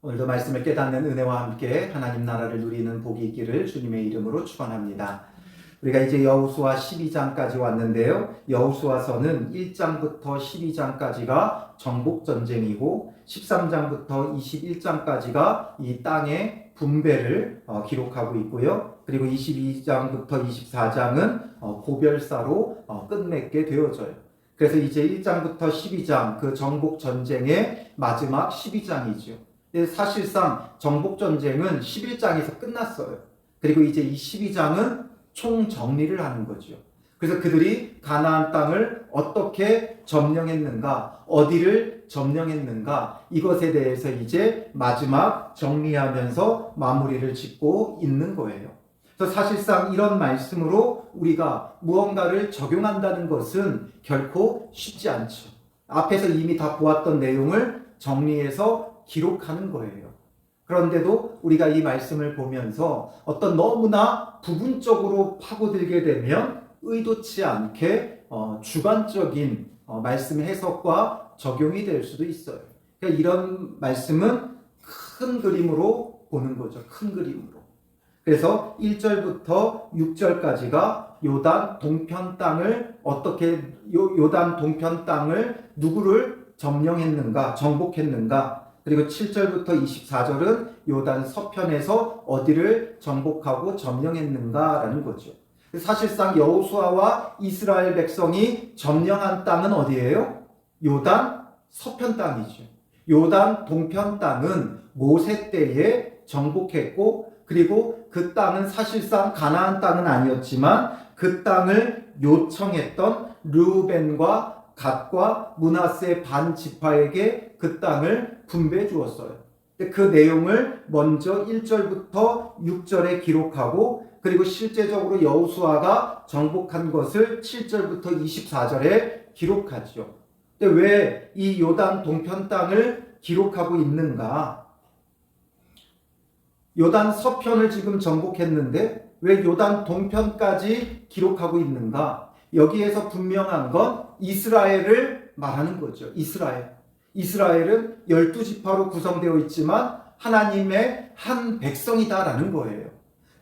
오늘도 말씀을 깨닫는 은혜와 함께 하나님 나라를 누리는 복이 있기를 주님의 이름으로 축원합니다. 우리가 이제 여호수아 12장까지 왔는데요. 여호수아서는 1장부터 12장까지가 정복 전쟁이고 13장부터 21장까지가 이 땅의 분배를 기록하고 있고요. 그리고 22장부터 24장은 고별사로 끝맺게 되어져요. 그래서 이제 1장부터 12장 그 정복 전쟁의 마지막 12장이죠. 사실상 정복전쟁은 11장에서 끝났어요. 그리고 이제 이 12장은 총정리를 하는 거죠. 그래서 그들이 가나안 땅을 어떻게 점령했는가, 어디를 점령했는가, 이것에 대해서 이제 마지막 정리하면서 마무리를 짓고 있는 거예요. 그래서 사실상 이런 말씀으로 우리가 무언가를 적용한다는 것은 결코 쉽지 않죠. 앞에서 이미 다 보았던 내용을 정리해서 기록하는 거예요. 그런데도 우리가 이 말씀을 보면서 어떤 너무나 부분적으로 파고들게 되면 의도치 않게 주관적인 말씀 해석과 적용이 될 수도 있어요. 그러니까 이런 말씀은 큰 그림으로 보는 거죠. 큰 그림으로. 그래서 1절부터 6절까지가 요단 동편 땅을 어떻게 요단 동편 땅을 누구를 점령했는가, 정복했는가. 그리고 7절부터 24절은 요단 서편에서 어디를 정복하고 점령했는가라는 거죠. 사실상 여호수아와 이스라엘 백성이 점령한 땅은 어디예요? 요단 서편 땅이죠. 요단 동편 땅은 모세 때에 정복했고, 그리고 그 땅은 사실상 가나안 땅은 아니었지만 그 땅을 요청했던 르우벤과 갓과 므낫세 반 지파에게 그 땅을 분배해 주었어요. 그 내용을 먼저 1절부터 6절에 기록하고, 그리고 실제적으로 여호수아가 정복한 것을 7절부터 24절에 기록하죠. 근데 왜 이 요단 동편 땅을 기록하고 있는가? 요단 서편을 지금 정복했는데 왜 요단 동편까지 기록하고 있는가? 여기에서 분명한 건 이스라엘을 말하는 거죠. 이스라엘은 12지파로 구성되어 있지만 하나님의 한 백성이다라는 거예요.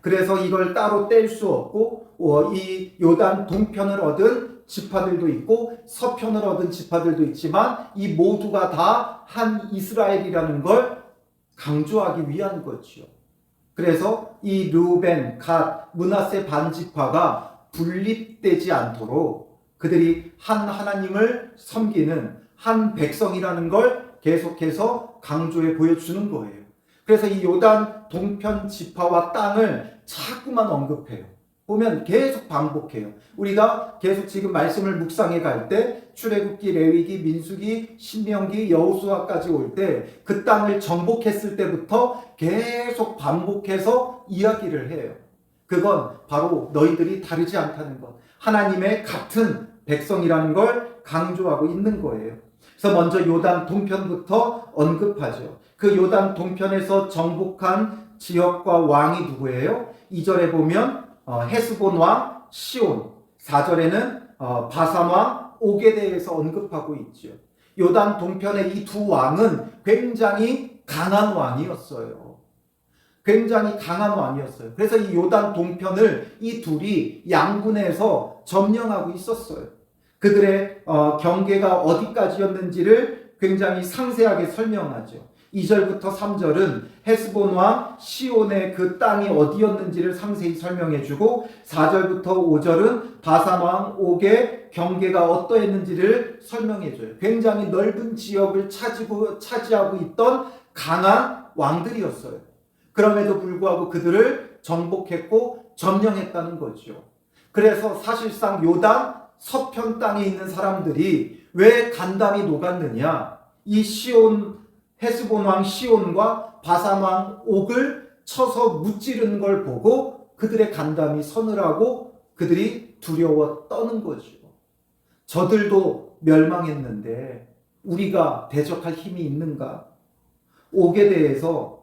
그래서 이걸 따로 뗄 수 없고 이 요단 동편을 얻은 지파들도 있고 서편을 얻은 지파들도 있지만 이 모두가 다 한 이스라엘이라는 걸 강조하기 위한 거죠. 그래서 이 르우벤, 갓, 므낫세 반지파가 분립되지 않도록 그들이 한 하나님을 섬기는 한 백성이라는 걸 계속해서 강조해 보여주는 거예요. 그래서 이 요단 동편 지파와 땅을 자꾸만 언급해요. 보면 계속 반복해요. 우리가 계속 지금 말씀을 묵상해 갈 때 출애굽기, 레위기, 민수기, 신명기, 여호수아까지 올 때 그 땅을 정복했을 때부터 계속 반복해서 이야기를 해요. 그건 바로 너희들이 다르지 않다는 것, 하나님의 같은 백성이라는 걸 강조하고 있는 거예요. 그래서 먼저 요단 동편부터 언급하죠. 그 요단 동편에서 정복한 지역과 왕이 누구예요? 2절에 보면 헤스본 왕 시온, 4절에는 바산 왕 옥에 대해서 언급하고 있죠. 요단 동편의 이 두 왕은 굉장히 강한 왕이었어요. 굉장히 강한 왕이었어요. 그래서 이 요단 동편을 이 둘이 양분해서 점령하고 있었어요. 그들의 경계가 어디까지였는지를 굉장히 상세하게 설명하죠. 2절부터 3절은 헤스본 왕 시온의 그 땅이 어디였는지를 상세히 설명해주고 4절부터 5절은 바산 왕 옥의 경계가 어떠했는지를 설명해줘요. 굉장히 넓은 지역을 차지하고 있던 강한 왕들이었어요. 그럼에도 불구하고 그들을 정복했고 점령했다는 거죠. 그래서 사실상 요단 서편 땅에 있는 사람들이 왜 간담이 녹았느냐? 이 헤스본 왕 시온과 바산 왕 옥을 쳐서 무찌르는 걸 보고 그들의 간담이 서늘하고 그들이 두려워 떠는 거죠. 저들도 멸망했는데 우리가 대적할 힘이 있는가? 옥에 대해서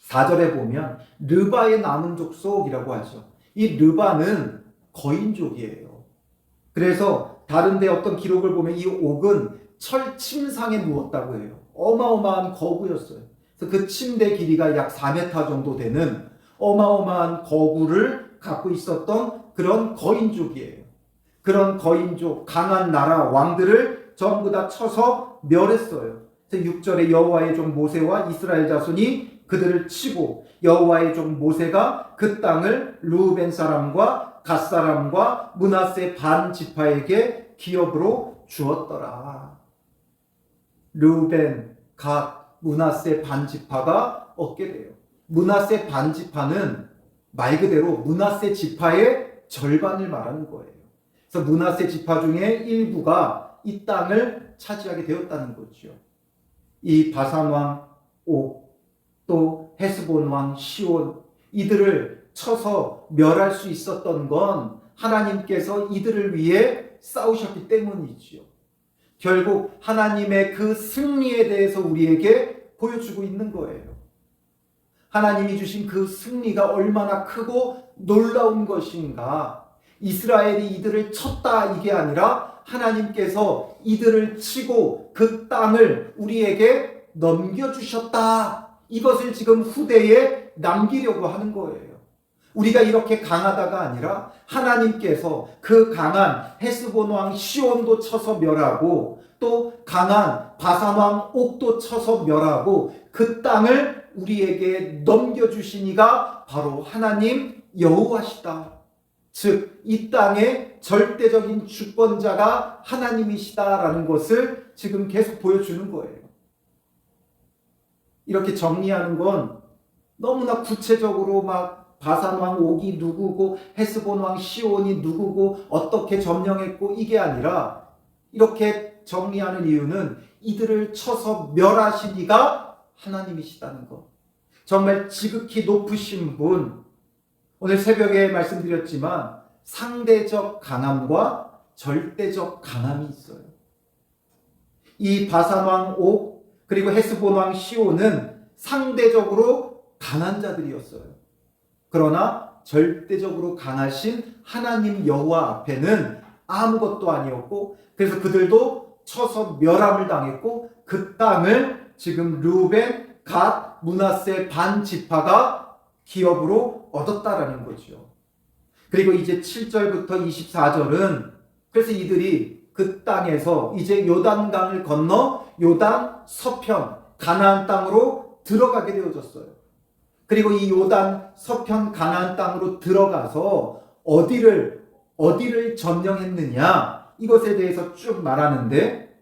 4절에 보면 르바의 남은 족속이라고 하죠. 이 르바는 거인족이에요. 그래서 다른데 어떤 기록을 보면 이 옥은 철침상에 누웠다고 해요. 어마어마한 거구였어요. 그 침대 길이가 약 4m 정도 되는 어마어마한 거구를 갖고 있었던 그런 거인족이에요. 그런 거인족, 강한 나라 왕들을 전부 다 쳐서 멸했어요. 6절에 여호와의 종 모세와 이스라엘 자손이 그들을 치고 여호와의 종 모세가 그 땅을 르우벤 사람과 갓 사람과 므낫세 반 지파에게 기업으로 주었더라. 르우벤, 갓, 므낫세 반 지파가 얻게 돼요. 므낫세 반 지파는 말 그대로 므낫세 지파의 절반을 말하는 거예요. 그래서 므낫세 지파 중에 일부가 이 땅을 차지하게 되었다는 거죠. 이 바산 왕 옥, 또 헤스본 왕 시온, 이들을 쳐서 멸할 수 있었던 건 하나님께서 이들을 위해 싸우셨기 때문이지요. 결국 하나님의 그 승리에 대해서 우리에게 보여주고 있는 거예요. 하나님이 주신 그 승리가 얼마나 크고 놀라운 것인가. 이스라엘이 이들을 쳤다 이게 아니라 하나님께서 이들을 치고 그 땅을 우리에게 넘겨주셨다. 이것을 지금 후대에 남기려고 하는 거예요. 우리가 이렇게 강하다가 아니라 하나님께서 그 강한 헤스본 왕 시온도 쳐서 멸하고 또 강한 바산 왕 옥도 쳐서 멸하고 그 땅을 우리에게 넘겨주신 이가 바로 하나님 여호와시다. 즉 이 땅의 절대적인 주권자가 하나님이시다라는 것을 지금 계속 보여주는 거예요. 이렇게 정리하는 건 너무나 구체적으로 막 바산 왕 옥이 누구고 헤스본 왕 시온이 누구고 어떻게 점령했고 이게 아니라 이렇게 정리하는 이유는 이들을 쳐서 멸하신 이가 하나님이시다는 것. 정말 지극히 높으신 분. 오늘 새벽에 말씀드렸지만 상대적 강함과 절대적 강함이 있어요. 이 바산 왕 옥 그리고 헤스본 왕 시온은 상대적으로 강한 자들이었어요. 그러나 절대적으로 강하신 하나님 여호와 앞에는 아무것도 아니었고 그래서 그들도 쳐서 멸함을 당했고 그 땅을 지금 르우벤, 갓, 므낫세 반 지파가 기업으로 얻었다라는 거죠. 그리고 이제 7절부터 24절은 그래서 이들이 그 땅에서 이제 요단강을 건너 요단 서편 가나안 땅으로 들어가게 되어졌어요. 그리고 이 요단 서편 가나안 땅으로 들어가서 어디를 점령했느냐 이것에 대해서 쭉 말하는데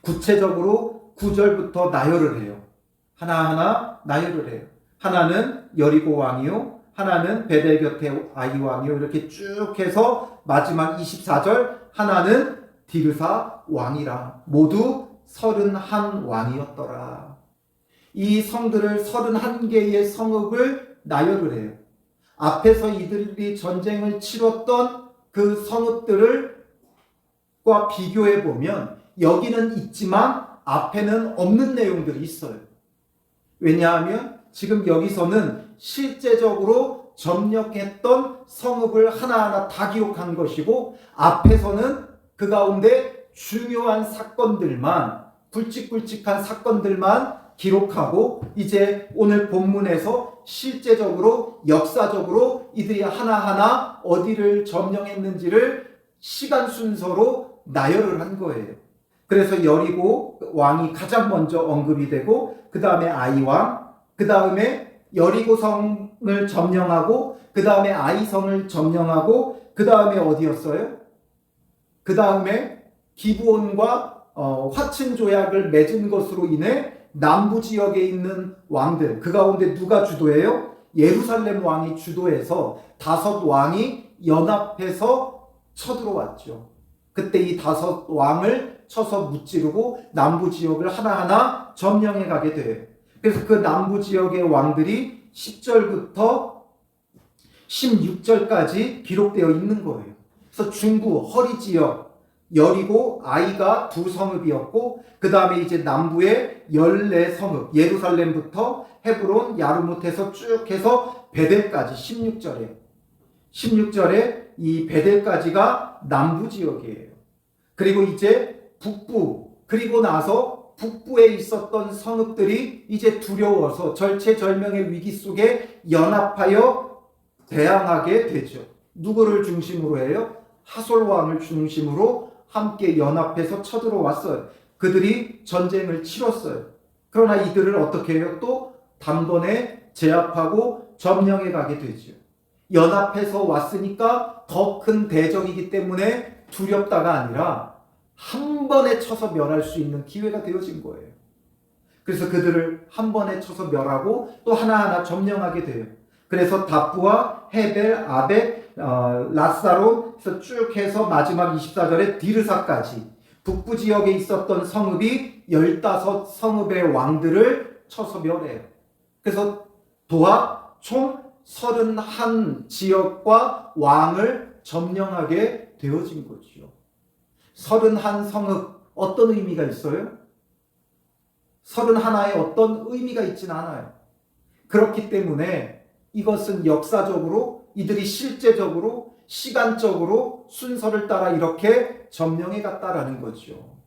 구체적으로 9절부터 나열을 해요. 하나하나 나열을 해요. 하나는 여리고 왕이요, 하나는 베델 곁에 아이 왕이요, 이렇게 쭉 해서 마지막 24절 하나는 디르사 왕이라. 모두 31 왕이었더라. 이 성들을 31개의 성읍을 나열을 해요. 앞에서 이들이 전쟁을 치렀던 그 성읍들과 비교해 보면 여기는 있지만 앞에는 없는 내용들이 있어요. 왜냐하면 지금 여기서는 실제적으로 점령했던 성읍을 하나하나 다 기록한 것이고 앞에서는 그 가운데 중요한 사건들만, 굵직굵직한 사건들만 기록하고 이제 오늘 본문에서 실제적으로 역사적으로 이들이 하나하나 어디를 점령했는지를 시간 순서로 나열을 한 거예요. 그래서 여리고 왕이 가장 먼저 언급이 되고 그 다음에 아이 왕, 그 다음에 여리고 성을 점령하고 그 다음에 아이 성을 점령하고 그 다음에 어디였어요? 그 다음에 기브온과 화친 조약을 맺은 것으로 인해 남부 지역에 있는 왕들, 그 가운데 누가 주도해요? 예루살렘 왕이 주도해서 5 왕이 연합해서 쳐들어왔죠. 그때 이 5 왕을 쳐서 무찌르고 남부 지역을 하나하나 점령해 가게 돼요. 그래서 그 남부 지역의 왕들이 10절부터 16절까지 기록되어 있는 거예요. 그래서 중부 허리 지역 여리고 아이가 2 성읍이었고 그 다음에 이제 남부의 14성읍 예루살렘부터 헤브론 야르뭇에서 쭉 해서 베델까지 16절에 이 베델까지가 남부 지역이에요. 그리고 이제 북부 그리고 나서 북부에 있었던 성읍들이 이제 두려워서 절체절명의 위기 속에 연합하여 대항하게 되죠. 누구를 중심으로 해요? 하솔 왕을 중심으로 함께 연합해서 쳐들어왔어요. 그들이 전쟁을 치렀어요. 그러나 이들을 어떻게 해요? 또 단번에 제압하고 점령해 가게 되죠. 연합해서 왔으니까 더 큰 대적이기 때문에 두렵다가 아니라 한 번에 쳐서 멸할 수 있는 기회가 되어진 거예요. 그래서 그들을 한 번에 쳐서 멸하고 또 하나하나 점령하게 돼요. 그래서 다프와 헤벨, 아벡, 라사론에서 쭉 해서 마지막 24절에 디르사까지 북부 지역에 있었던 성읍이 15성읍의 왕들을 쳐서 멸해요. 그래서 도합 총 31 지역과 왕을 점령하게 되어진 거죠. 31 성읍 어떤 의미가 있어요? 31의 어떤 의미가 있지는 않아요. 그렇기 때문에 이것은 역사적으로 이들이 실제적으로 시간적으로 순서를 따라 이렇게 점령해 갔다라는 거죠.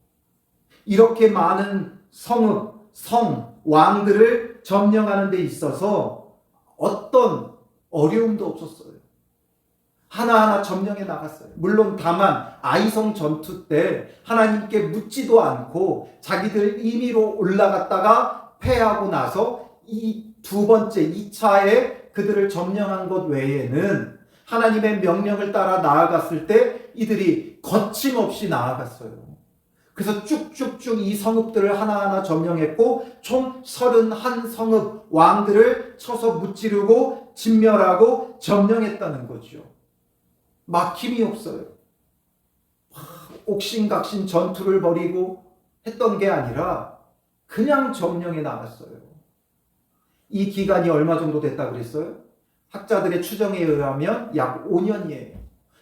이렇게 많은 성읍, 성, 왕들을 점령하는 데 있어서 어떤 어려움도 없었어요. 하나하나 점령해 나갔어요. 물론 다만 아이성 전투 때 하나님께 묻지도 않고 자기들 임의로 올라갔다가 패하고 나서 이 두 번째 2차에 그들을 점령한 것 외에는 하나님의 명령을 따라 나아갔을 때 이들이 거침없이 나아갔어요. 그래서 쭉쭉쭉 이 성읍들을 하나하나 점령했고 총 31 성읍 왕들을 쳐서 무찌르고 진멸하고 점령했다는 거죠. 막힘이 없어요. 옥신각신 전투를 벌이고 했던 게 아니라 그냥 점령해 나갔어요. 이 기간이 얼마 정도 됐다 그랬어요? 학자들의 추정에 의하면 약 5년이에요.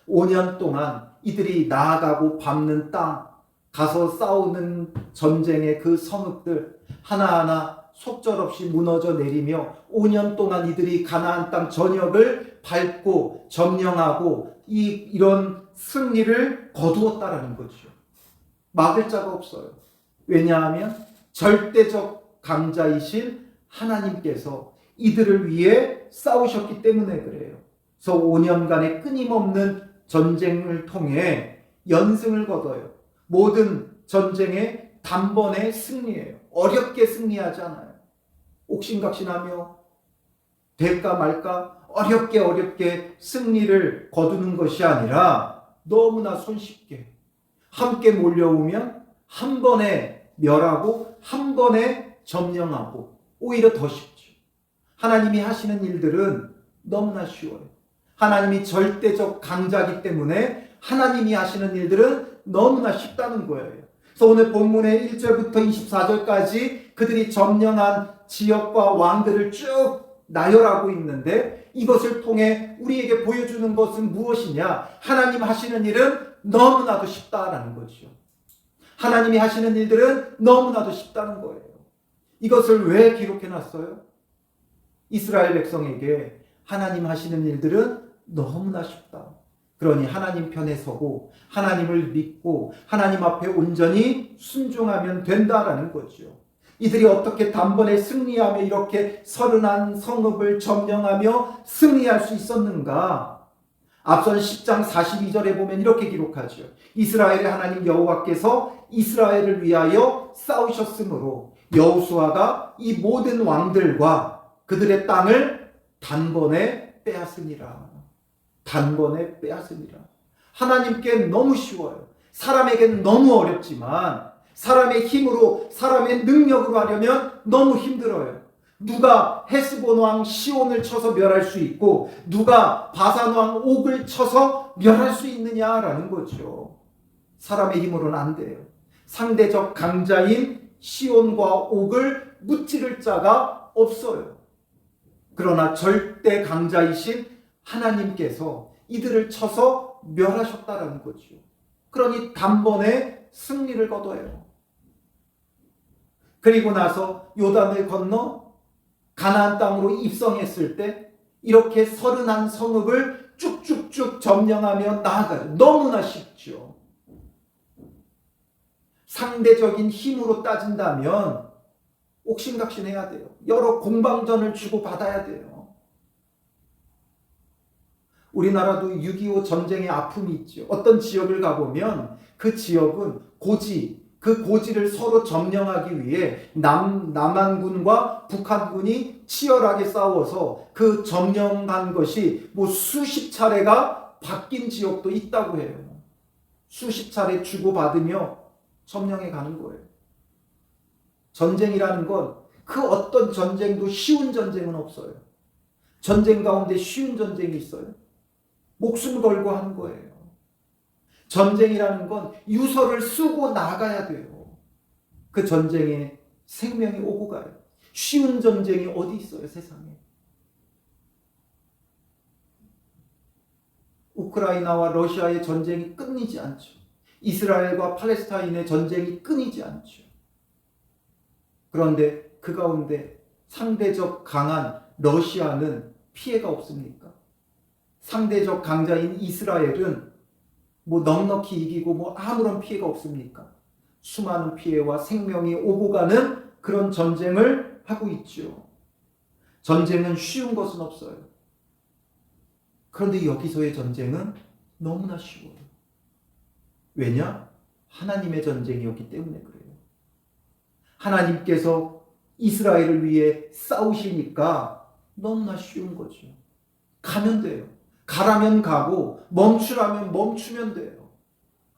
5년 동안 이들이 나아가고 밟는 땅, 가서 싸우는 전쟁의 그 성읍들 하나하나 속절없이 무너져 내리며 5년 동안 이들이 가나안 땅 전역을 밟고 점령하고 이런 승리를 거두었다라는 거죠. 막을 자가 없어요. 왜냐하면 절대적 강자이신 하나님께서 이들을 위해 싸우셨기 때문에 그래요. 그래서 5년간의 끊임없는 전쟁을 통해 연승을 거둬요. 모든 전쟁에 단번에 승리해요. 어렵게 승리하지 않아요. 옥신각신하며 될까 말까 어렵게 승리를 거두는 것이 아니라 너무나 손쉽게 함께 몰려오면 한 번에 멸하고 한 번에 점령하고 오히려 더 쉽죠. 하나님이 하시는 일들은 너무나 쉬워요. 하나님이 절대적 강자이기 때문에 하나님이 하시는 일들은 너무나 쉽다는 거예요. 그래서 오늘 본문의 1절부터 24절까지 그들이 점령한 지역과 왕들을 쭉 나열하고 있는데 이것을 통해 우리에게 보여주는 것은 무엇이냐? 하나님 하시는 일은 너무나도 쉽다라는 거죠. 하나님이 하시는 일들은 너무나도 쉽다는 거예요. 이것을 왜 기록해 놨어요? 이스라엘 백성에게 하나님 하시는 일들은 너무나 쉽다. 그러니 하나님 편에 서고 하나님을 믿고 하나님 앞에 온전히 순종하면 된다라는 거죠. 이들이 어떻게 단번에 승리하며 이렇게 31 성읍을 점령하며 승리할 수 있었는가? 앞선 10장 42절에 보면 이렇게 기록하죠. 이스라엘의 하나님 여호와께서 이스라엘을 위하여 싸우셨으므로 여호수아가 이 모든 왕들과 그들의 땅을 단번에 빼앗으니라. 단번에 빼앗으니라. 하나님께 너무 쉬워요. 사람에게는 너무 어렵지만 사람의 힘으로 사람의 능력으로 하려면 너무 힘들어요. 누가 헤스본 왕 시온을 쳐서 멸할 수 있고 누가 바산 왕 옥을 쳐서 멸할 수 있느냐라는 거죠. 사람의 힘으로는 안 돼요. 상대적 강자인 시온과 옥을 무찌를 자가 없어요. 그러나 절대 강자이신 하나님께서 이들을 쳐서 멸하셨다라는 거죠. 그러니 단번에 승리를 거둬요. 그리고 나서 요단을 건너 가나안 땅으로 입성했을 때 이렇게 31 성읍을 쭉쭉쭉 점령하며 나아가요. 너무나 쉽죠. 상대적인 힘으로 따진다면 옥신각신해야 돼요. 여러 공방전을 주고받아야 돼요. 우리나라도 6.25 전쟁의 아픔이 있죠. 어떤 지역을 가보면 그 지역은 그 고지를 서로 점령하기 위해 남한군과 북한군이 치열하게 싸워서 그 점령한 것이 뭐 수십 차례가 바뀐 지역도 있다고 해요. 수십 차례 주고받으며 점령해 가는 거예요. 전쟁이라는 건 그 어떤 전쟁도 쉬운 전쟁은 없어요. 전쟁 가운데 쉬운 전쟁이 있어요. 목숨 걸고 하는 거예요. 전쟁이라는 건 유서를 쓰고 나가야 돼요. 그 전쟁에 생명이 오고 가요. 쉬운 전쟁이 어디 있어요, 세상에. 우크라이나와 러시아의 전쟁이 끊이지 않죠. 이스라엘과 팔레스타인의 전쟁이 끊이지 않죠. 그런데 그 가운데 상대적 강한 러시아는 피해가 없습니까? 상대적 강자인 이스라엘은 뭐 넉넉히 이기고 뭐 아무런 피해가 없습니까? 수많은 피해와 생명이 오고 가는 그런 전쟁을 하고 있죠. 전쟁은 쉬운 것은 없어요. 그런데 여기서의 전쟁은 너무나 쉬워요. 왜냐? 하나님의 전쟁이었기 때문에 그래요. 하나님께서 이스라엘을 위해 싸우시니까 너무나 쉬운 거죠. 가면 돼요. 가라면 가고 멈추라면 멈추면 돼요.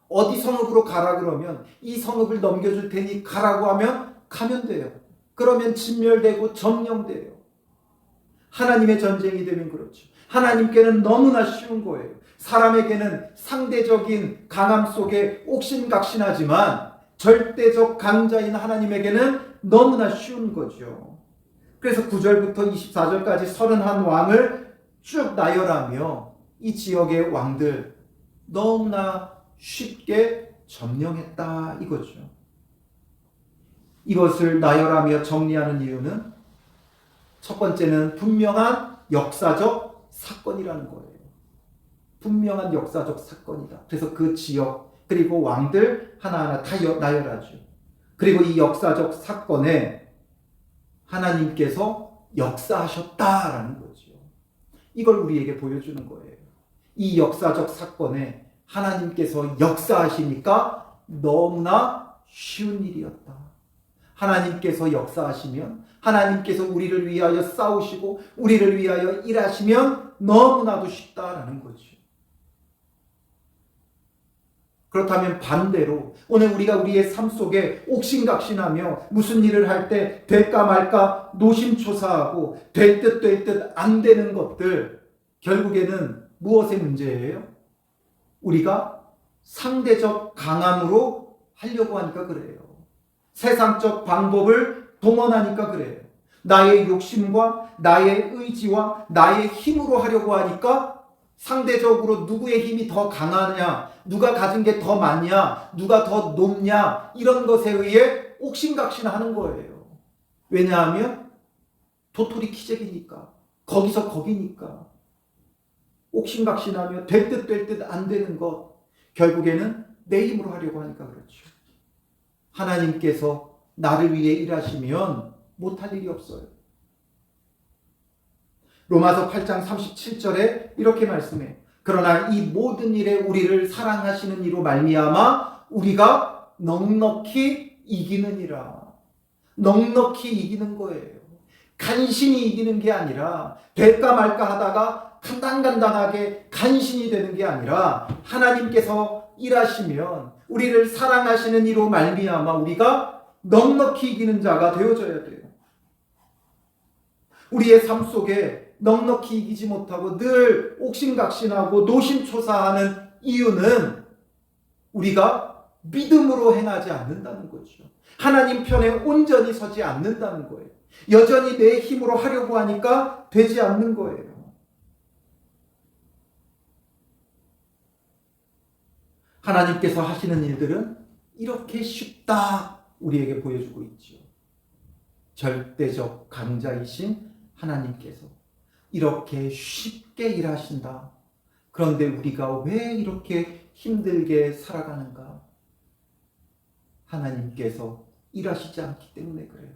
어디 성읍으로 가라 그러면 이 성읍을 넘겨줄 테니 가라고 하면 가면 돼요. 그러면 진멸되고 점령돼요. 하나님의 전쟁이 되면 그렇죠. 하나님께는 너무나 쉬운 거예요. 사람에게는 상대적인 강함 속에 옥신각신하지만 절대적 강자인 하나님에게는 너무나 쉬운 거죠. 그래서 9절부터 24절까지 31왕을 쭉 나열하며 이 지역의 왕들 너무나 쉽게 점령했다 이거죠. 이것을 나열하며 정리하는 이유는 첫 번째는 분명한 역사적 사건이라는 거예요. 분명한 역사적 사건이다. 그래서 그 지역 그리고 왕들 하나하나 다 나열하죠. 그리고 이 역사적 사건에 하나님께서 역사하셨다라는 거죠. 이걸 우리에게 보여주는 거예요. 이 역사적 사건에 하나님께서 역사하시니까 너무나 쉬운 일이었다. 하나님께서 역사하시면 하나님께서 우리를 위하여 싸우시고 우리를 위하여 일하시면 너무나도 쉽다라는 거죠. 그렇다면 반대로 오늘 우리가 우리의 삶 속에 옥신각신하며 무슨 일을 할 때 될까 말까 노심초사하고 될 듯 안 되는 것들 결국에는 무엇의 문제예요? 우리가 상대적 강함으로 하려고 하니까 그래요. 세상적 방법을 동원하니까 그래요. 나의 욕심과 나의 의지와 나의 힘으로 하려고 하니까 상대적으로 누구의 힘이 더 강하냐, 누가 가진 게 더 많냐, 누가 더 높냐 이런 것에 의해 옥신각신하는 거예요. 왜냐하면 도토리 키재기니까, 거기서 거기니까. 옥신각신하며 될 듯 안 되는 것 결국에는 내 힘으로 하려고 하니까 그렇죠. 하나님께서 나를 위해 일하시면 못할 일이 없어요. 로마서 8장 37절에 이렇게 말씀해요. 그러나 이 모든 일에 우리를 사랑하시는 이로 말미암아 우리가 넉넉히 이기느니라. 넉넉히 이기는 거예요. 간신히 이기는 게 아니라 될까 말까 하다가 간당간당하게 간신히 되는 게 아니라 하나님께서 일하시면 우리를 사랑하시는 이로 말미암아 우리가 넉넉히 이기는 자가 되어져야 돼요. 우리의 삶 속에 넉넉히 이기지 못하고 늘 옥신각신하고 노심초사하는 이유는 우리가 믿음으로 행하지 않는다는 거죠. 하나님 편에 온전히 서지 않는다는 거예요. 여전히 내 힘으로 하려고 하니까 되지 않는 거예요. 하나님께서 하시는 일들은 이렇게 쉽다 우리에게 보여주고 있죠. 절대적 강자이신 하나님께서 이렇게 쉽게 일하신다. 그런데 우리가 왜 이렇게 힘들게 살아가는가? 하나님께서 일하시지 않기 때문에 그래요.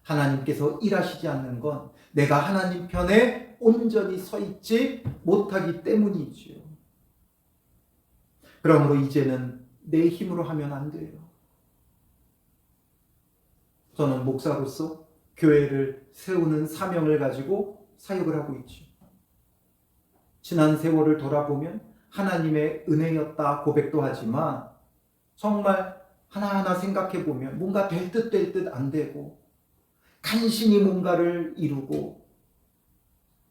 하나님께서 일하시지 않는 건 내가 하나님 편에 온전히 서 있지 못하기 때문이지요. 그러므로 이제는 내 힘으로 하면 안 돼요. 저는 목사로서 교회를 세우는 사명을 가지고 사역을 하고 있죠. 지난 세월을 돌아보면 하나님의 은혜였다 고백도 하지만 정말 하나하나 생각해 보면 뭔가 될 듯 될 듯 안 되고 간신히 뭔가를 이루고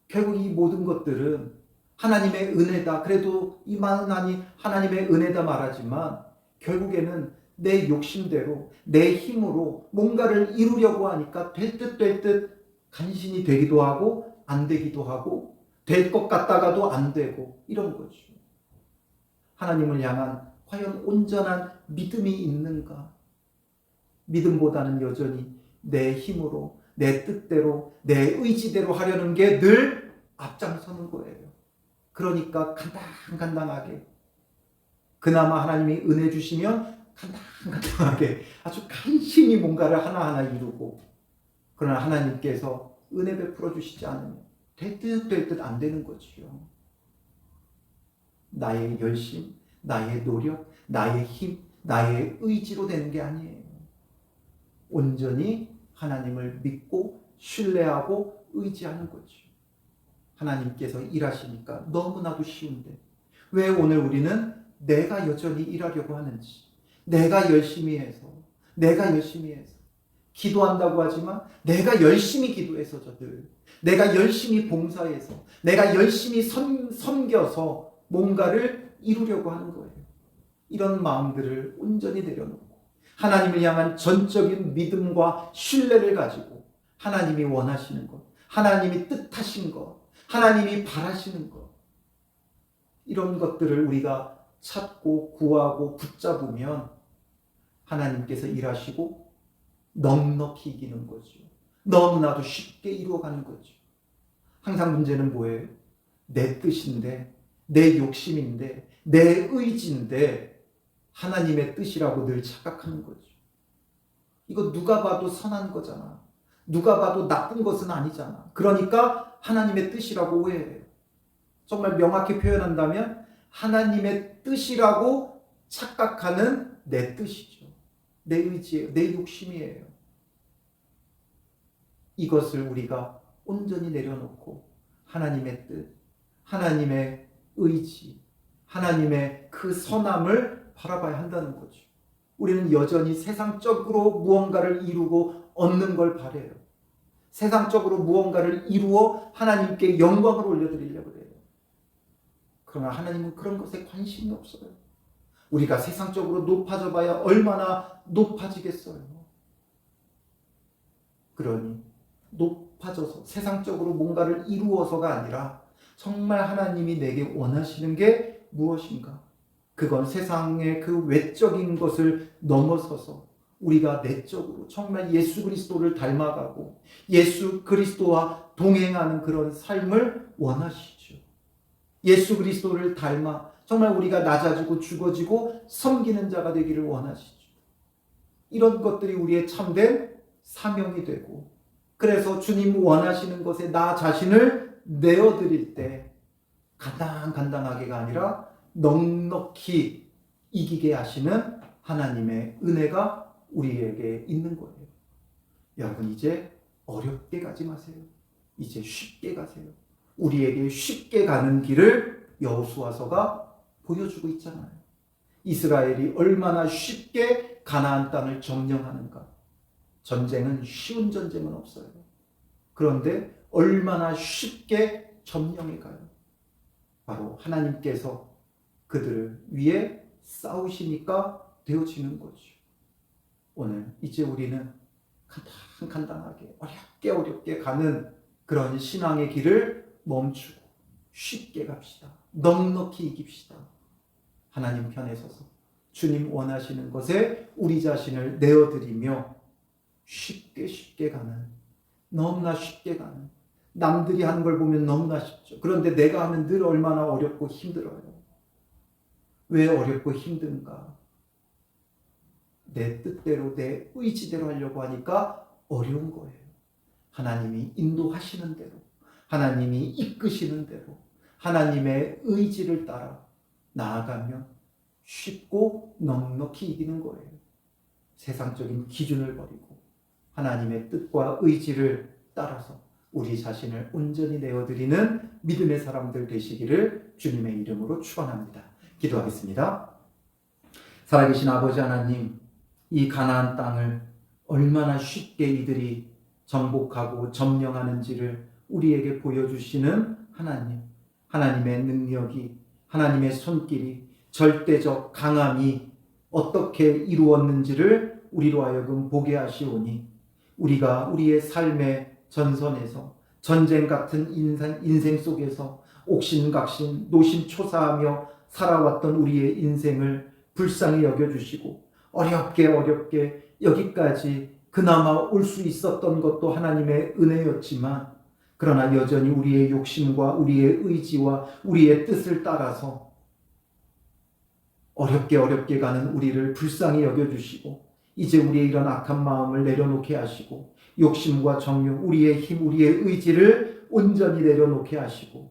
결국 이 모든 것들은 하나님의 은혜다. 그래도 이 많은 하나님의 은혜다 말하지만 결국에는 내 욕심대로 내 힘으로 뭔가를 이루려고 하니까 될 듯 간신히 되기도 하고 안 되기도 하고 될 것 같다가도 안 되고 이런 거죠. 하나님을 향한 과연 온전한 믿음이 있는가? 믿음보다는 여전히 내 힘으로 내 뜻대로 내 의지대로 하려는 게 늘 앞장서는 거예요. 그러니까 간당간당하게 그나마 하나님이 은혜 주시면 간당간당하게 아주 간신히 뭔가를 하나하나 이루고 그러나 하나님께서 은혜 베풀어 주시지 않으면 될 듯 안 되는 거지요. 나의 열심, 나의 노력, 나의 힘, 나의 의지로 되는 게 아니에요. 온전히 하나님을 믿고 신뢰하고 의지하는 거죠. 하나님께서 일하시니까 너무나도 쉬운데 왜 오늘 우리는 내가 여전히 일하려고 하는지, 내가 열심히 해서 기도한다고 하지만 내가 열심히 기도해서 내가 열심히 봉사해서 내가 열심히 섬겨서 뭔가를 이루려고 하는 거예요. 이런 마음들을 온전히 내려놓고 하나님을 향한 전적인 믿음과 신뢰를 가지고 하나님이 원하시는 것, 하나님이 뜻하신 것, 하나님이 바라시는 것 이런 것들을 우리가 찾고 구하고 붙잡으면 하나님께서 일하시고 넉넉히 이기는 거죠. 너무나도 쉽게 이루어가는 거죠. 항상 문제는 뭐예요? 내 뜻인데 내 욕심인데 내 의지인데 하나님의 뜻이라고 늘 착각하는 거죠. 이거 누가 봐도 선한 거잖아. 누가 봐도 나쁜 것은 아니잖아. 그러니까 하나님의 뜻이라고 오해해요. 정말 명확히 표현한다면 하나님의 뜻이라고 착각하는 내 뜻이죠. 내 의지예요. 내 욕심이에요. 이것을 우리가 온전히 내려놓고 하나님의 뜻, 하나님의 의지, 하나님의 그 선함을 바라봐야 한다는 거죠. 우리는 여전히 세상적으로 무언가를 이루고 얻는 걸 바라요. 세상적으로 무언가를 이루어 하나님께 영광을 올려드리려고 해요. 그러나 하나님은 그런 것에 관심이 없어요. 우리가 세상적으로 높아져 봐야 얼마나 높아지겠어요. 그러니 높아져서 세상적으로 뭔가를 이루어서가 아니라 정말 하나님이 내게 원하시는 게 무엇인가? 그건 세상의 그 외적인 것을 넘어서서 우리가 내적으로 정말 예수 그리스도를 닮아가고 예수 그리스도와 동행하는 그런 삶을 원하시죠. 예수 그리스도를 닮아 정말 우리가 낮아지고 죽어지고 섬기는 자가 되기를 원하시죠. 이런 것들이 우리의 참된 사명이 되고 그래서 주님 원하시는 것에 나 자신을 내어드릴 때 간당간당하게가 아니라 넉넉히 이기게 하시는 하나님의 은혜가 우리에게 있는 거예요. 여러분 이제 어렵게 가지 마세요. 이제 쉽게 가세요. 우리에게 쉽게 가는 길을 여호수아서가 보여주고 있잖아요. 이스라엘이 얼마나 쉽게 가나안 땅을 점령하는가. 전쟁은 쉬운 전쟁은 없어요. 그런데 얼마나 쉽게 점령해 가요. 바로 하나님께서 그들을 위해 싸우시니까 되어지는 거죠. 오늘 이제 우리는 간당간당하게 어렵게 가는 그런 신앙의 길을 멈추고 쉽게 갑시다. 넉넉히 이깁시다. 하나님 편에 서서 주님 원하시는 것에 우리 자신을 내어드리며 쉽게 가는, 너무나 쉽게 가는, 남들이 하는 걸 보면 너무나 쉽죠. 그런데 내가 하면 늘 얼마나 어렵고 힘들어요. 왜 어렵고 힘든가? 내 뜻대로 내 의지대로 하려고 하니까 어려운 거예요. 하나님이 인도하시는 대로, 하나님이 이끄시는 대로, 하나님의 의지를 따라 나아가면 쉽고 넉넉히 이기는 거예요. 세상적인 기준을 버리고 하나님의 뜻과 의지를 따라서 우리 자신을 온전히 내어드리는 믿음의 사람들 되시기를 주님의 이름으로 축원합니다. 기도하겠습니다. 살아계신 아버지 하나님, 이 가나안 땅을 얼마나 쉽게 이들이 정복하고 점령하는지를 우리에게 보여주시는 하나님, 하나님의 능력이, 하나님의 손길이, 절대적 강함이 어떻게 이루었는지를 우리로 하여금 보게 하시오니 우리가 우리의 삶의 전선에서 전쟁 같은 인생 속에서 옥신각신 노심초사하며 살아왔던 우리의 인생을 불쌍히 여겨주시고 어렵게 여기까지 그나마 올 수 있었던 것도 하나님의 은혜였지만 그러나 여전히 우리의 욕심과 우리의 의지와 우리의 뜻을 따라서 어렵게 가는 우리를 불쌍히 여겨주시고 이제 우리의 이런 악한 마음을 내려놓게 하시고 욕심과 정욕, 우리의 힘, 우리의 의지를 온전히 내려놓게 하시고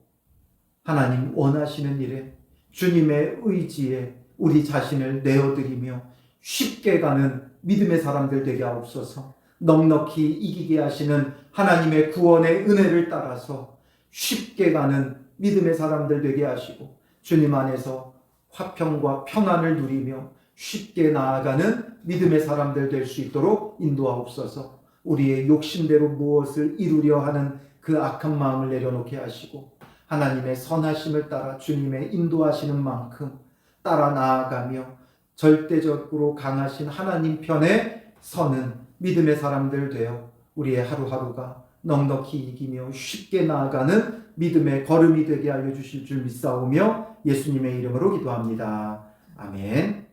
하나님 원하시는 일에 주님의 의지에 우리 자신을 내어드리며 쉽게 가는 믿음의 사람들 되게 하옵소서. 넉넉히 이기게 하시는 하나님의 구원의 은혜를 따라서 쉽게 가는 믿음의 사람들 되게 하시고 주님 안에서 화평과 평안을 누리며 쉽게 나아가는 믿음의 사람들 될 수 있도록 인도하옵소서. 우리의 욕심대로 무엇을 이루려 하는 그 악한 마음을 내려놓게 하시고 하나님의 선하심을 따라 주님의 인도하시는 만큼 따라 나아가며 절대적으로 강하신 하나님 편에 서는 믿음의 사람들 되어 우리의 하루하루가 넉넉히 이기며 쉽게 나아가는 믿음의 걸음이 되게 하여 주실 줄 믿사오며 예수님의 이름으로 기도합니다. 아멘.